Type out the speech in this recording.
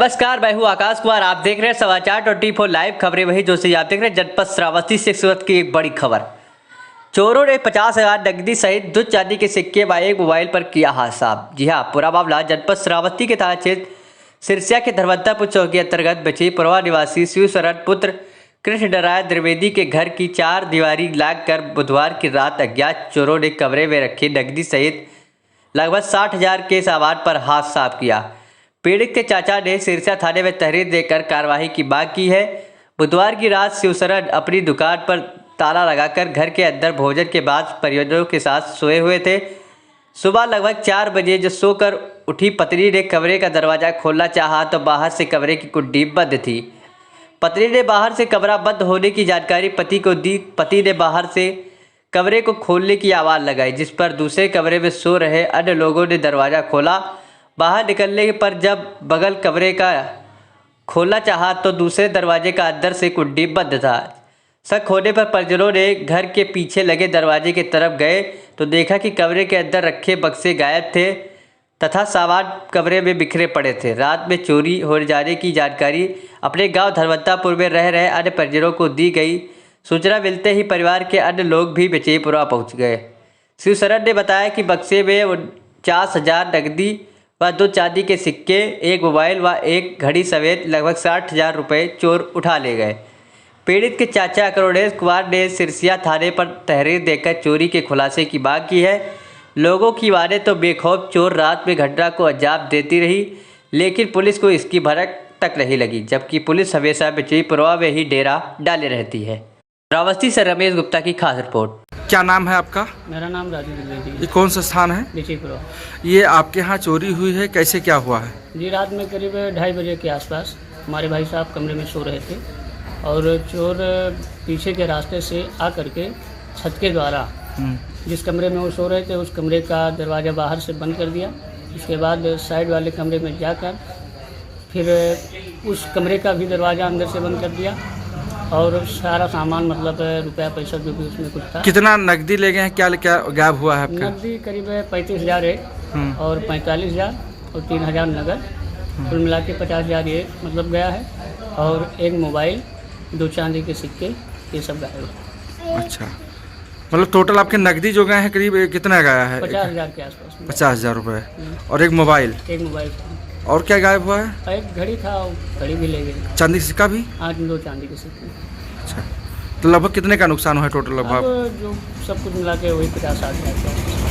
नमस्कार, मैं हूँ आकाश कुमार। आप देख रहे हैं समाचार 24 लाइव खबरें। वही जो से आप देख रहे हैं जनपद श्रावस्ती से सूरत की एक बड़ी खबर। चोरों ने 50,000 नकदी सहित 2 चांदी के सिक्के व एक मोबाइल पर किया हादसा। जी हाँ, पूरा मामला जनपद श्रावस्ती के थाना क्षेत्र सिरसिया के धर्मंतापुर चौकी अंतर्गत बचीपुरवा निवासी शिव शरण पुत्र कृष्ण नारायण द्विवेदी के घर की 4 दीवारी लांघकर बुधवार की रात अज्ञात चोरों ने कमरे में रखी नकदी सहित लगभग 60,000 के सामान पर हाथ साफ किया। पीड़ित के चाचा ने सिरसा थाने में तहरीर देकर कार्रवाई की मांग की है। बुधवार की रात शिवशरण अपनी दुकान पर ताला लगाकर घर के अंदर भोजन के बाद परिजनों के साथ सोए हुए थे। सुबह लगभग 4 बजे जो सोकर उठी पत्नी ने कमरे का दरवाज़ा खोलना चाहा तो बाहर से कमरे की कुंडी बंद थी। पत्नी ने बाहर से कमरा बंद होने की जानकारी पति को दी। पति ने बाहर से कमरे को खोलने की आवाज़ लगाई, जिस पर दूसरे कमरे में सो रहे अन्य लोगों ने दरवाज़ा खोला। बाहर निकलने पर जब बगल कमरे का खोलना चाहा तो दूसरे दरवाजे का अंदर से कुंडी बंद था। शक होने पर परिजनों ने घर के पीछे लगे दरवाजे की तरफ गए तो देखा कि कमरे के अंदर रखे बक्से गायब थे तथा सामान कमरे में बिखरे पड़े थे। रात में चोरी हो जाने की जानकारी अपने गांव धर्मंतापुर में रह रहे अन्य परिजनों को दी गई। सूचना मिलते ही परिवार के अन्य लोग भी बचीपुरवा पहुँच गए। शिव शरण ने बताया कि बक्से में 50,000 नकदी व 2 चांदी के सिक्के, एक मोबाइल व एक घड़ी समेत लगभग 60,000 रुपये चोर उठा ले गए। पीड़ित के चाचा करुणेश कुमार ने सिरसिया थाने पर तहरीर देकर चोरी के खुलासे की मांग की है। लोगों की माने तो बेखौफ चोर रात में घटना को अंजाम देती रही, लेकिन पुलिस को इसकी भनक तक नहीं लगी, जबकि पुलिस हमेशा बचीपुरवा में ही डेरा डाले रहती है। श्रावस्ती से रमेश गुप्ता की खास रिपोर्ट। क्या नाम है आपका? मेरा नाम राजू द्विवेदी। ये कौन सा स्थान है? बचीपुरवा। ये आपके यहाँ चोरी हुई है, कैसे क्या हुआ है? जी, रात में करीब 2:30 बजे के आसपास हमारे भाई साहब कमरे में सो रहे थे और चोर पीछे के रास्ते से आ करके छत के द्वारा जिस कमरे में वो सो रहे थे उस कमरे का दरवाज़ा बाहर से बंद कर दिया। उसके बाद साइड वाले कमरे में जाकर फिर उस कमरे का भी दरवाज़ा अंदर से बंद कर दिया और सारा सामान मतलब रुपया पैसा जो भी उसमें कुछ था। कितना नकदी ले गए हैं, क्या क्या गायब हुआ है आपका? नकदी करीब 35,000 है और 45,000 और 3,000 नगद, कुल मिला के 50,000 ये मतलब गया है और एक मोबाइल, 2 चांदी के सिक्के, ये सब गायब है। अच्छा, मतलब टोटल आपके नकदी जो गए हैं करीब कितना गया है? 50,000 के आसपास। 50,000 रुपये और एक मोबाइल। और क्या गायब हुआ है? एक घड़ी था, घड़ी भी ले गए। चांदी का सिक्का भी? हाँ, 2 चांदी के सिक्के। अच्छा, तो लगभग कितने का नुकसान हुआ है टोटल? लगभग जो सब कुछ मिला के वही 50-60 हज़ार।